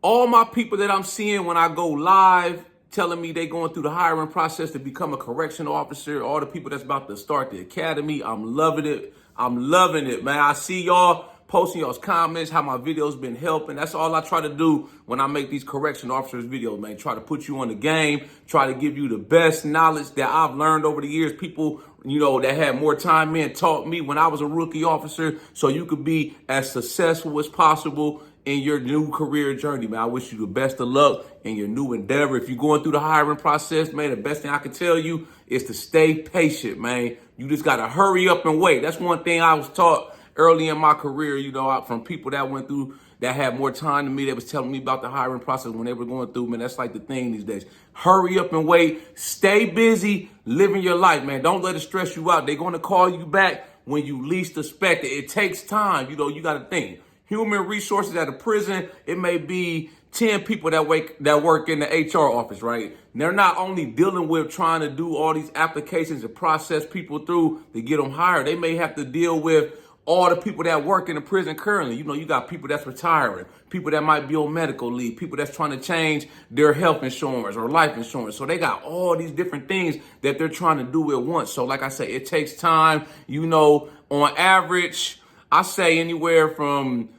All my people that I'm seeing when I go live telling me they going through the hiring process to become a correctional officer, all the people that's about to start the academy, I'm loving it. I'm loving it, man. I see y'all posting y'all's comments, how my videos been helping. That's all I try to do when I make these correctional officers videos, man. Try to put you on the game, try to give you the best knowledge that I've learned over the years. People, that had more time in taught me when I was a rookie officer, so you could be as successful as possible in your new career journey, man. I wish you the best of luck in your new endeavor. If you're going through the hiring process, man, the best thing I can tell you is to stay patient, man. You just got to hurry up and wait. That's one thing I was taught early in my career, from people that went through, that had more time than me, that was telling me about the hiring process when they were going through, man. That's like the thing these days. Hurry up and wait. Stay busy living your life, man. Don't let it stress you out. They're going to call you back when you least expect it. It takes time. You got to think. Human resources at a prison, it may be 10 people that work in the HR office, right? And they're not only dealing with trying to do all these applications and process people through to get them hired. They may have to deal with all the people that work in the prison currently. You got people that's retiring, people that might be on medical leave, people that's trying to change their health insurance or life insurance. So they got all these different things that they're trying to do at once. So like I say, it takes time. On average, I say anywhere from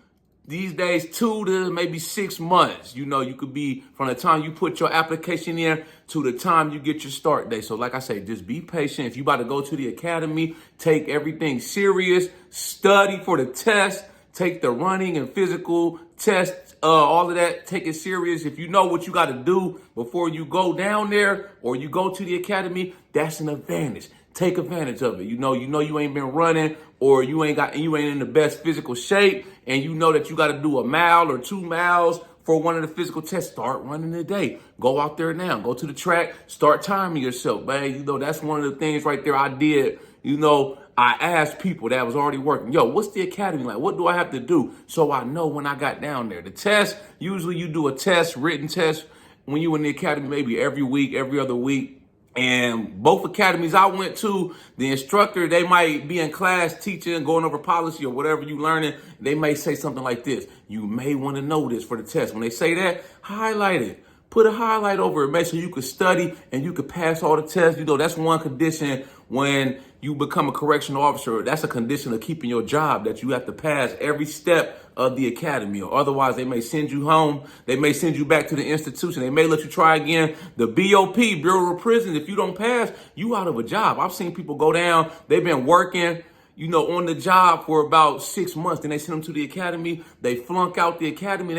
these days 2 to maybe 6 months. You could be from the time you put your application in to the time you get your start date. So like I say, just be patient. If you about to go to the academy, take everything serious, study for the test, take the running and physical tests, all of that, take it serious. If you know what you got to do before you go down there or you go to the academy, that's an advantage. Take advantage of it. You ain't been running, or you ain't in the best physical shape, and you know that you got to do a mile or 2 miles for one of the physical tests. Start running today. Go out there now. Go to the track. Start timing yourself, man. That's one of the things right there I did. I asked people that was already working, what's the academy like? What do I have to do? So I know when I got down there. The test, usually you do a test, written test, when you in the academy, maybe every week, every other week. And both academies I went to, the instructor, they might be in class teaching, going over policy or whatever you learning. They may say something like this. You may want to know this for the test. When they say that, highlight it. Put a highlight over it. Make sure you can study and you can pass all the tests. That's one condition when you become a correctional officer. That's a condition of keeping your job, that you have to pass every step of the academy, or otherwise they may send you home. They may send you back to the institution. They may let you try again. The BOP, Bureau of Prisons, if you don't pass, you out of a job. I've seen people go down. They've been working, on the job for about 6 months. Then they send them to the academy. They flunk out the academy.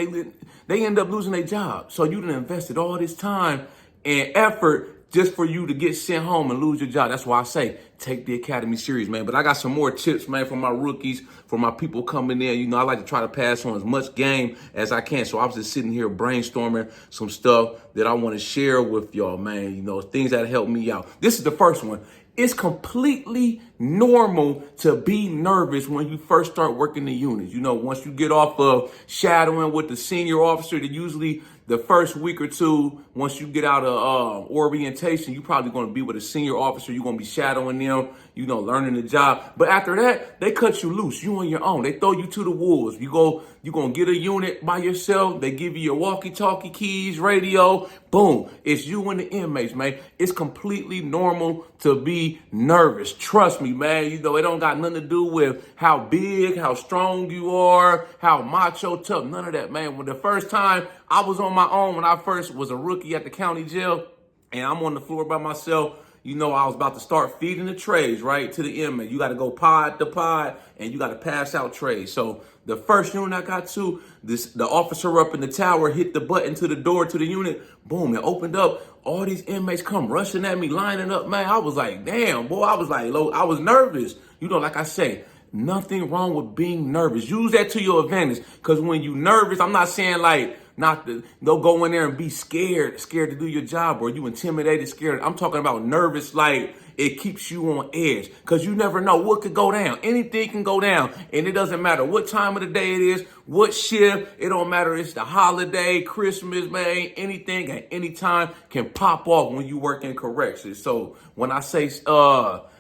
They end up losing their job. So you done invested all this time and effort just for you to get sent home and lose your job. That's why I say take the academy serious, man. But I got some more tips, man, for my rookies, for my people coming in. I like to try to pass on as much game as I can. So I was just sitting here brainstorming some stuff that I want to share with y'all, man. Things that help me out. This is the first one. It's completely normal to be nervous when you first start working the units. Once you get off of shadowing with the senior officer, that usually the first week or two, once you get out of orientation, you're probably going to be with a senior officer. You're going to be shadowing them, learning the job. But after that, they cut you loose. You on your own. They throw you to the wolves. You're going to get a unit by yourself. They give you your walkie-talkie keys, radio. Boom. It's you and the inmates, man. It's completely normal to be nervous. Trust me, man. It don't got nothing to do with how big, how strong you are, how macho, tough. None of that, man. When the first time I was on my own, when I first was a rookie at the county jail, and I'm on the floor by myself, I was about to start feeding the trays, right, to the inmate. You got to go pod to pod, and you got to pass out trays. So the first unit I got to, the officer up in the tower hit the button to the door to the unit. Boom, it opened up. All these inmates come rushing at me, lining up, man. I was like, damn, boy. I was nervous. Like I say, nothing wrong with being nervous. Use that to your advantage, because when you nervous, I'm not saying like, not to go in there and be scared to do your job, or you intimidated, scared. I'm talking about nervous, like it keeps you on edge, because you never know what could go down. Anything can go down, and it doesn't matter what time of the day it is, what shift. It don't matter. It's the holiday, Christmas, man. Anything at any time can pop off when you work in corrections. So when I say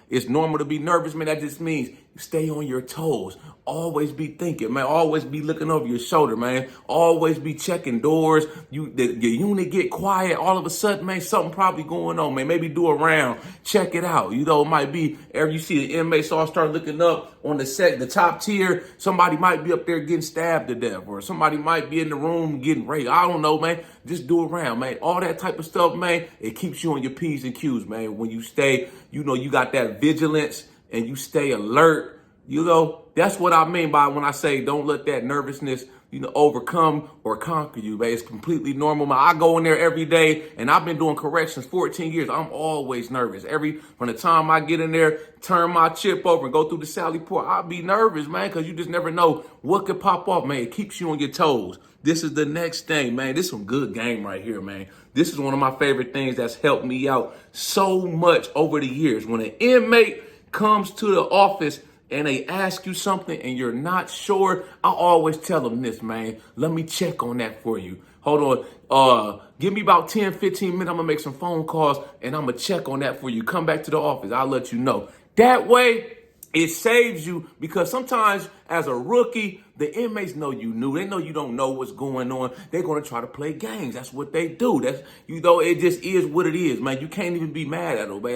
it's normal to be nervous, man, that just means stay on your toes. Always be thinking, man. Always be looking over your shoulder, man. Always be checking doors. The unit get quiet. All of a sudden, man, something probably going on, man. Maybe do a round. Check it out. You know, it might be, you see the inmates all start looking up on the top tier. Somebody might be up there getting stabbed to death, or somebody might be in the room getting raped. I don't know, man. Just do a round, man. All that type of stuff, man. It keeps you on your P's and Q's, man. When you stay, you know, you got that vigilance and you stay alert. You know, that's what I mean by when I say don't let that nervousness, you know, overcome or conquer you, man. It's completely normal, man. I go in there every day, and I've been doing corrections 14 years. I'm always nervous. From the time I get in there, turn my chip over and go through the Sally Port, I'll be nervous, man, because you just never know what could pop off, man. It keeps you on your toes. This is the next thing, man. This is some good game right here, man. This is one of my favorite things that's helped me out so much over the years. When an inmate comes to the office and they ask you something and you're not sure, I always tell them this, man. Let me check on that for you. Hold on. Give me about 10, 15 minutes. I'm going to make some phone calls and I'm going to check on that for you. Come back to the office. I'll let you know. That way, it saves you, because sometimes as a rookie, the inmates know you new. They know you don't know what's going on. They're going to try to play games. That's what they do. That's, you know, it just is what it is, man. You can't even be mad at them, man.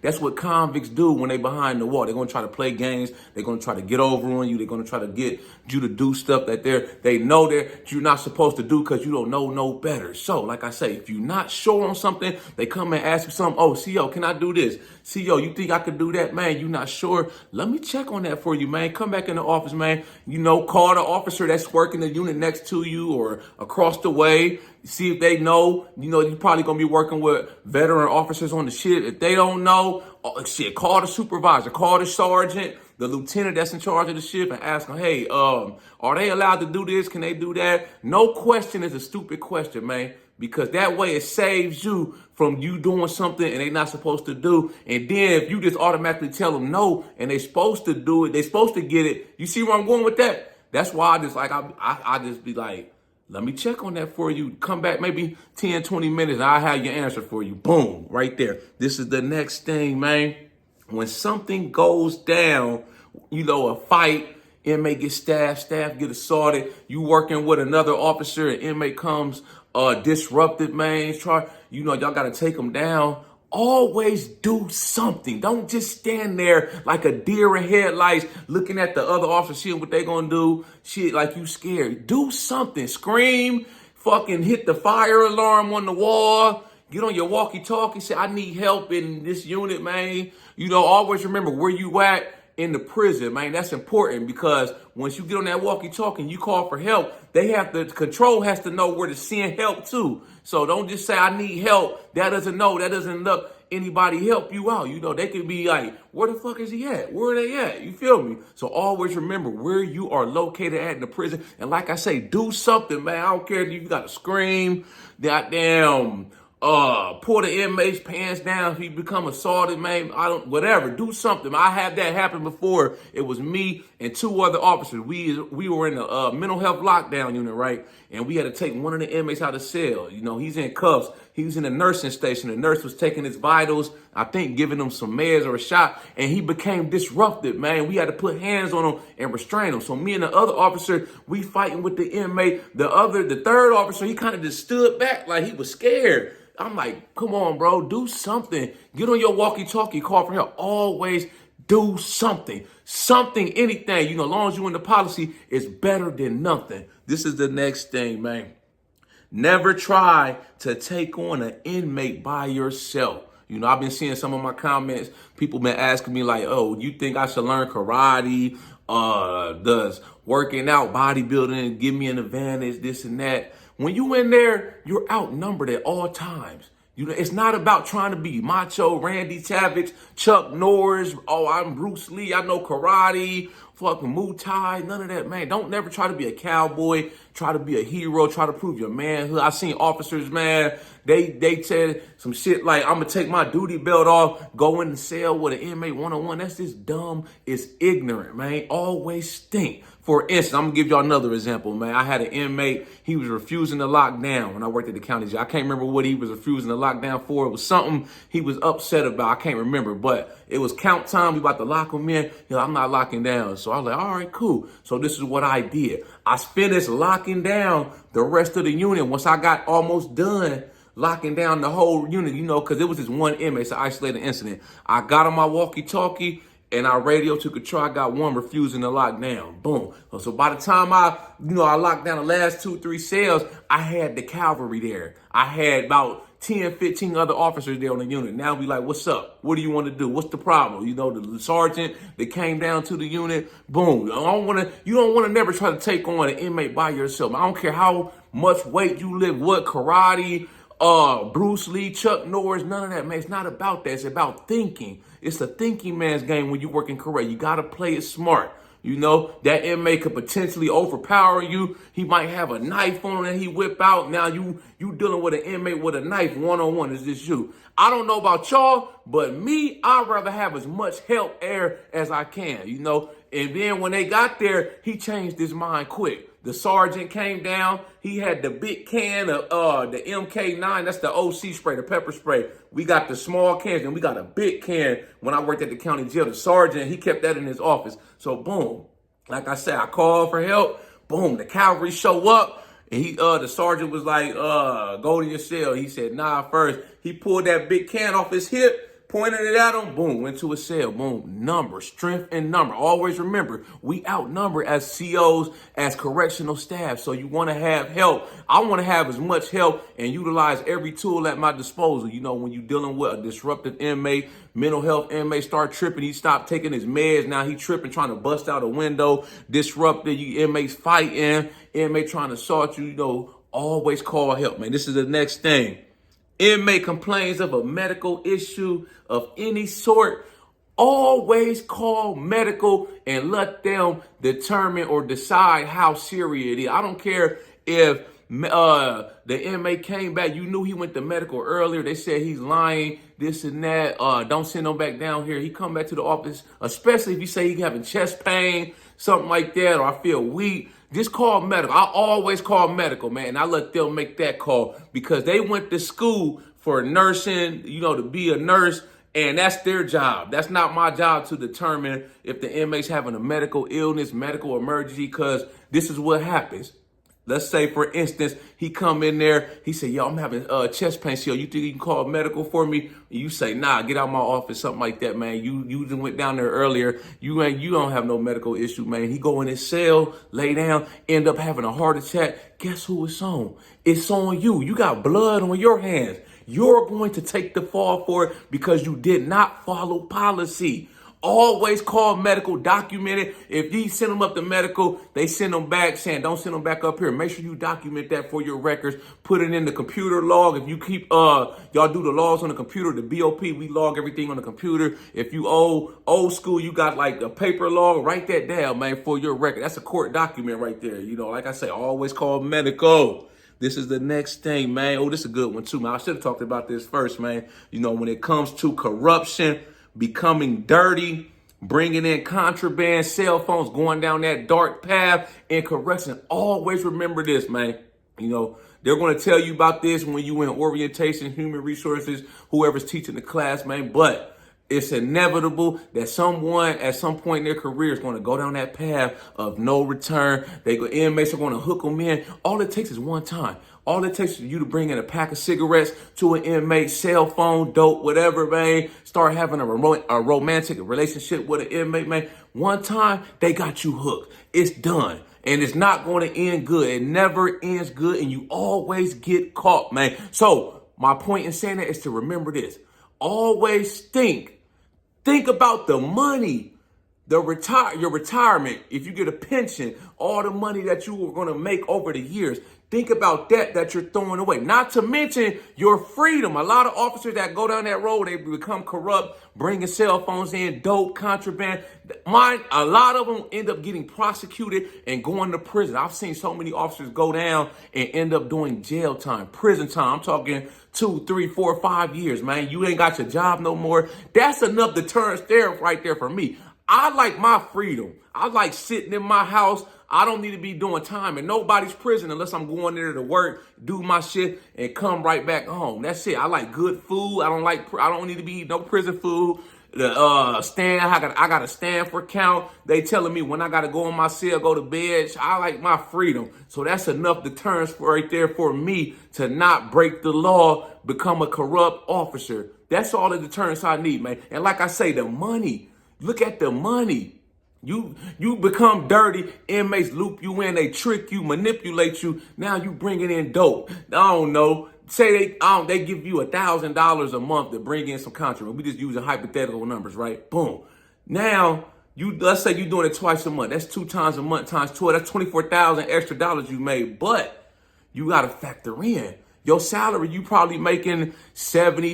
That's what convicts do when they behind the wall. They're going to try to play games. They're going to try to get over on you. They're going to try to get you to do stuff that they know that you're not supposed to do because you don't know no better. So, like I say, if you're not sure on something, they come and ask you something. Oh, CO, can I do this? CO, you think I could do that, man? You're not sure? Let me check on that for you, man. Come back in the office, man. You know, call the officer that's working the unit next to you or across the way. See if they know. You know, you're probably going to be working with veteran officers on the shit. If they don't know, call the supervisor, call the sergeant, the lieutenant that's in charge of the shift, and ask them, hey, are they allowed to do this? Can they do that? No question is a stupid question, man, because that way it saves you from you doing something and they're not supposed to do. And then if you just automatically tell them no and they're supposed to do it, they're supposed to get it. You see where I'm going with that? That's why I just I just be like, let me check on that for you. Come back maybe 10, 20 minutes and I'll have your answer for you. Boom, right there. This is the next thing, man. When something goes down, you know, a fight, inmate gets stabbed, staff get assaulted, you working with another officer, an inmate comes disrupted, man, y'all got to take them down. Always do something. Don't just stand there like a deer in headlights looking at the other officer, seeing what they gonna do. Shit, like you scared. Do something. Scream. Fucking hit the fire alarm on the wall. Get on your walkie-talkie. Say, I need help in this unit, man. You know, always remember where you at in the prison, man. That's important, because once you get on that walkie-talkie and you call for help, control has to know where to send help to. So don't just say, I need help. That doesn't let anybody help you out. You know, they could be like, where the fuck is he at? Where are they at? You feel me? So always remember where you are located at in the prison. And like I say, do something, man. I don't care if you got to scream, goddamn, pull the inmate's pants down if he become assaulted, man. Whatever. Do something. I had that happen before. It was me and two other officers. We were in the mental health lockdown unit, right? And we had to take one of the inmates out of the cell. You know, he's in cuffs. He was in a nursing station. The nurse was taking his vitals, I think giving him some meds or a shot, and he became disrupted, man. We had to put hands on him and restrain him. So me and the other officer, we fighting with the inmate. The third officer, he kind of just stood back like he was scared. I'm like, come on, bro, do something. Get on your walkie-talkie, call for help. Always do something. Something, anything. You know, as long as you're in the policy, it's better than nothing. This is the next thing, man. Never try to take on an inmate by yourself. You know, I've been seeing some of my comments. People been asking me like, oh, you think I should learn karate? Does working out, bodybuilding give me an advantage, this and that? When you in there, you're outnumbered at all times. You know, it's not about trying to be macho, Randy Savage, Chuck Norris. Oh, I'm Bruce Lee. I know karate, fucking Muay Thai, none of that, man. Don't never try to be a cowboy. Try to be a hero. Try to prove your manhood. I seen officers, man. They said some shit like, I'm gonna take my duty belt off, go in the cell with an inmate one-on-one. That's just dumb. It's ignorant, man. Always think For instance, I'm gonna give y'all another example, man. I had an inmate, he was refusing to lock down when I worked at the county jail. I can't remember what he was refusing to lock down for. It was something he was upset about. I can't remember, but it was count time. We about to lock him in. I'm not locking down. So I was like, all right, cool. So this is what I did. I finished locking down the rest of the unit. Once I got almost done locking down the whole unit, because it was this one inmate, it's an isolated incident. I got on my walkie-talkie and I radio to control. I got one refusing to lock down. Boom. So by the time I locked down the last 2-3 cells, I had the cavalry there. I had about 10, 15 other officers there on the unit. Now we like, what's up? What do you want to do? What's the problem? The sergeant that came down to the unit, boom. You don't want to never try to take on an inmate by yourself. I don't care how much weight you lift, what karate, Bruce Lee, Chuck Norris, none of that, man. It's not about that. It's about thinking. It's a thinking man's game when you work in correct. You got to play it smart. That inmate could potentially overpower you. He might have a knife on him that he whip out. Now you dealing with an inmate with a knife one-on-one. It's just you. I don't know about y'all, but me, I'd rather have as much help there as I can, And then when they got there, he changed his mind quick. The sergeant came down. He had the big can of the MK9. That's the OC spray, the pepper spray. We got the small cans, and we got a big can when I worked at the county jail. The sergeant, he kept that in his office. So, boom. Like I said, I called for help. Boom. The cavalry show up. And the sergeant was like, go to your cell. He said, nah, first. He pulled that big can off his hip, pointed it at him, boom, went to a cell, boom. Number, strength and number. Always remember, we outnumber as COs, as correctional staff. So you want to have help. I want to have as much help and utilize every tool at my disposal. When you're dealing with a disruptive inmate, mental health inmate start tripping, he stopped taking his meds. Now he tripping, trying to bust out a window, disrupted, you inmates fighting, inmate trying to assault you, always call help, man. This is the next thing. Inmate complains of a medical issue of any sort, always call medical and let them determine or decide how serious it is. I don't care if the inmate came back, you knew he went to medical earlier, they said he's lying, this and that, don't send him back down here. He come back to the office, especially if you say he having chest pain, something like that, or I feel weak. Just call medical. I always call medical, man. And I let them make that call because they went to school for nursing, to be a nurse, and that's their job. That's not my job to determine if the inmate's having a medical illness, medical emergency, because this is what happens. Let's say, for instance, he come in there, he say, yo, I'm having chest pain. So you think you can call medical for me? And you say, nah, get out of my office, something like that, man. You just went down there earlier. You don't have no medical issue, man. He go in his cell, lay down, end up having a heart attack. Guess who it's on? It's on you. You got blood on your hands. You're going to take the fall for it because you did not follow policy. Always call medical, document it. If you send them up to medical, they send them back saying, don't send them back up here. Make sure you document that for your records. Put it in the computer log. If you keep, y'all do the logs on the computer, the BOP, we log everything on the computer. If you old school, you got like a paper log, write that down, man, for your record. That's a court document right there. Like I say, always call medical. This is the next thing, man. Oh, this is a good one too, man. I should have talked about this first, man. When it comes to corruption, becoming dirty, bringing in contraband, cell phones, going down that dark path in correction. Always remember this, man. They're going to tell you about this when you in orientation, human resources, whoever's teaching the class, man. But it's inevitable that someone at some point in their career is going to go down that path of no return. Inmates are going to hook them in. All it takes is one time. All it takes is you to bring in a pack of cigarettes to an inmate, cell phone, dope, whatever, man. Start having a romantic relationship with an inmate, man. One time, they got you hooked. It's done. And it's not going to end good. It never ends good, and you always get caught, man. So my point in saying that is to remember this. Always think about the money, your retirement. If you get a pension, all the money that you were going to make over the years. Think about that you're throwing away. Not to mention your freedom. A lot of officers that go down that road, they become corrupt, bringing cell phones in, dope, contraband. A lot of them end up getting prosecuted and going to prison. I've seen so many officers go down and end up doing jail time, prison time. I'm talking 2, 3, 4, 5 years, man. You ain't got your job no more. That's enough deterrence there right there for me. I like my freedom. I like sitting in my house. I don't need to be doing time in nobody's prison unless I'm going there to work, do my shit, and come right back home. That's it. I like good food. I don't need to be eating no prison food. The stand, I got a stand for count. They telling me when I gotta go in my cell, go to bed. I like my freedom. So that's enough deterrence right there for me to not break the law, become a corrupt officer. That's all the deterrence I need, man. And like I say, the money. Look at the money. You become dirty, inmates loop you in, they trick you, manipulate you. Now you bringing in dope. I don't know. Say they give you $1,000 a month to bring in some contraband. We just using hypothetical numbers, right? Boom. Now let's say you're doing it twice a month. That's 2 times a month times 12. That's 24,000 extra dollars you made. But you got to factor in your salary. You probably making $70,000,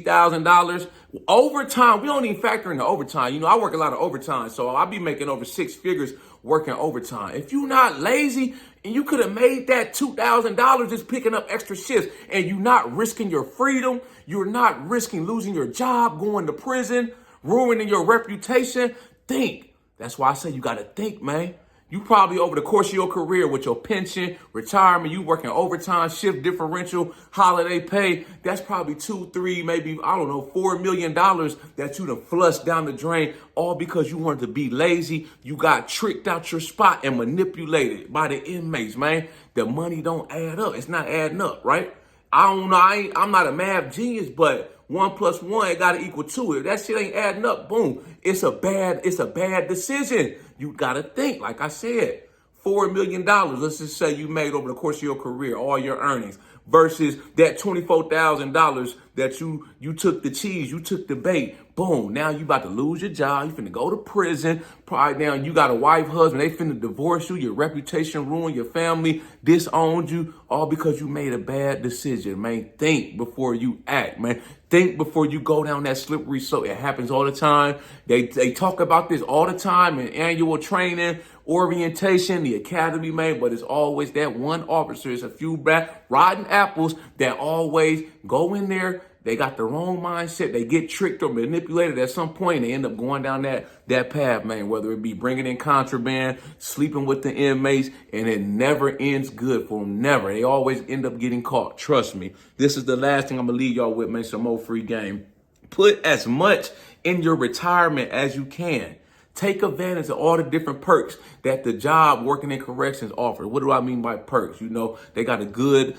$60,000 overtime. We don't even factor in the overtime. You know, I work a lot of overtime, so I'll be making over 6 figures working overtime. If you're not lazy and you could have made that $2,000 just picking up extra shifts, and you're not risking your freedom, you're not risking losing your job, going to prison, ruining your reputation. Think. That's why I say you got to think, man. You probably over the course of your career with your pension, retirement, you working overtime, shift differential, holiday pay. That's probably 2, 3, maybe, I don't know, $4 million that you done flushed down the drain, all because you wanted to be lazy. You got tricked out your spot and manipulated by the inmates, man. The money don't add up. It's not adding up, right? I don't know. I'm not a math genius, but 1 + 1, it got to equal 2. If that shit ain't adding up, boom, it's a bad decision. You got to think, like I said, $4 million, let's just say you made over the course of your career, all your earnings, versus that $24,000 that you took the cheese, you took the bait. Boom, now you about to lose your job. You finna go to prison. Probably now you got a wife, husband. They finna divorce you. Your reputation ruined. Your family disowned you. All because you made a bad decision, man. Think before you act, man. Think before you go down that slippery slope. It happens all the time. They talk about this all the time in annual training, orientation, the academy, man. But it's always that one officer. It's a few rotten apples that always go in there. They got the wrong mindset. They get tricked or manipulated at some point. And they end up going down that path, man, whether it be bringing in contraband, sleeping with the inmates, and it never ends good for them. Never. They always end up getting caught. Trust me. This is the last thing I'm going to leave y'all with, man. Some more free game. Put as much in your retirement as you can. Take advantage of all the different perks that the job working in corrections offers. What do I mean by perks? You know, they got a good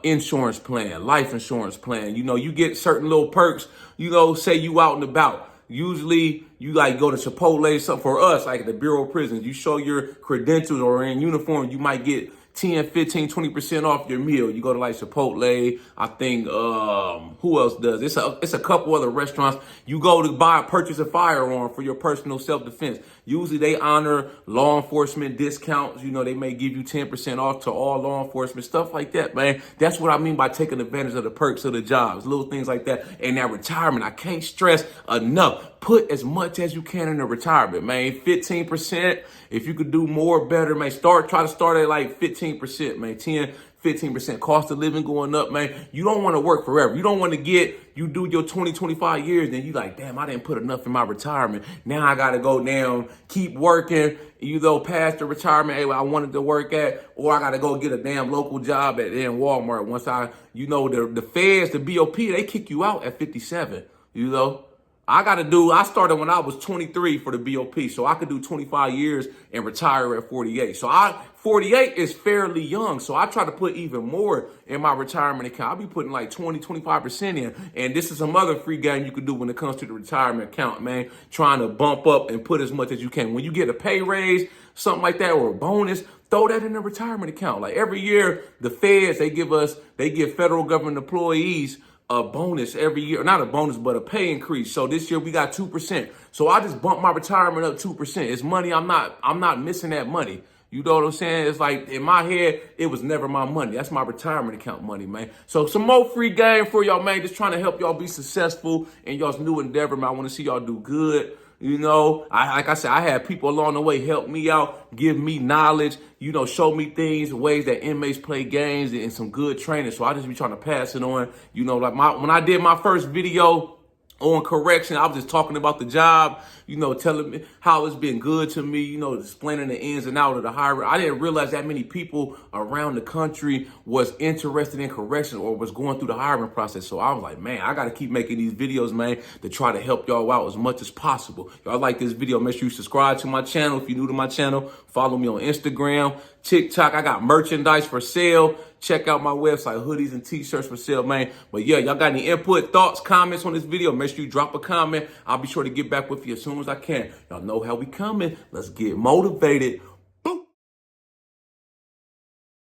insurance plan, life insurance plan. You know, you get certain little perks, you know, say you out and about. Usually you like go to Chipotle, something for us, like at the Bureau of Prisons, you show your credentials or in uniform, you might get 10, 15, 20% off your meal. You go to like Chipotle, I think, who else does? It's a couple other restaurants. You go to purchase a firearm for your personal self-defense. Usually they honor law enforcement discounts. You know, they may give you 10% off to all law enforcement, stuff like that, man. That's what I mean by taking advantage of the perks of the jobs, little things like that. And that retirement, I can't stress enough. Put as much as you can in the retirement, man. 15%. If you could do more, better, man. Try to start at like 15%, man. 10, 15%. Cost of living going up, man. You don't want to work forever. You don't want to you do your 20, 25 years, then you like, damn, I didn't put enough in my retirement. Now I got to go down, keep working, you know, past the retirement I wanted to work at, or I got to go get a damn local job at Walmart. Once the feds, the BOP, they kick you out at 57, you know. I started when I was 23 for the BOP, so I could do 25 years and retire at 48. So 48 is fairly young, so I try to put even more in my retirement account. I'll be putting like 20, 25% in, and this is some other free game you can do when it comes to the retirement account, man. Trying to bump up and put as much as you can. When you get a pay raise, something like that, or a bonus, throw that in the retirement account. Like every year, the feds, they give federal government employees a bonus every year, not a bonus, but a pay increase. So this year we got 2%. So I just bumped my retirement up 2%. It's money. I'm not missing that money. You know what I'm saying? It's like in my head, it was never my money. That's my retirement account money, man. So some more free game for y'all, man. Just trying to help y'all be successful in y'all's new endeavor, man. I want to see y'all do good. You know, like I said, I had people along the way help me out, give me knowledge, you know, show me things, ways that inmates play games and some good training. So I just be trying to pass it on. You know, like when I did my first video on correction. I was just talking about the job, telling me how it's been good to me, explaining the ins and outs of the hiring. I didn't realize that many people around the country was interested in correction or was going through the hiring process. So I was like, man, I got to keep making these videos, man, to try to help y'all out as much as possible. Y'all like this video, make sure you subscribe to my channel. If you're new to my channel, follow me on Instagram, TikTok. I got merchandise for sale. Check out my website, hoodies and t-shirts for sale, man. But yeah, y'all got any input, thoughts, comments on this video? Make sure you drop a comment. I'll be sure to get back with you as soon as I can. Y'all know how we coming. Let's get motivated.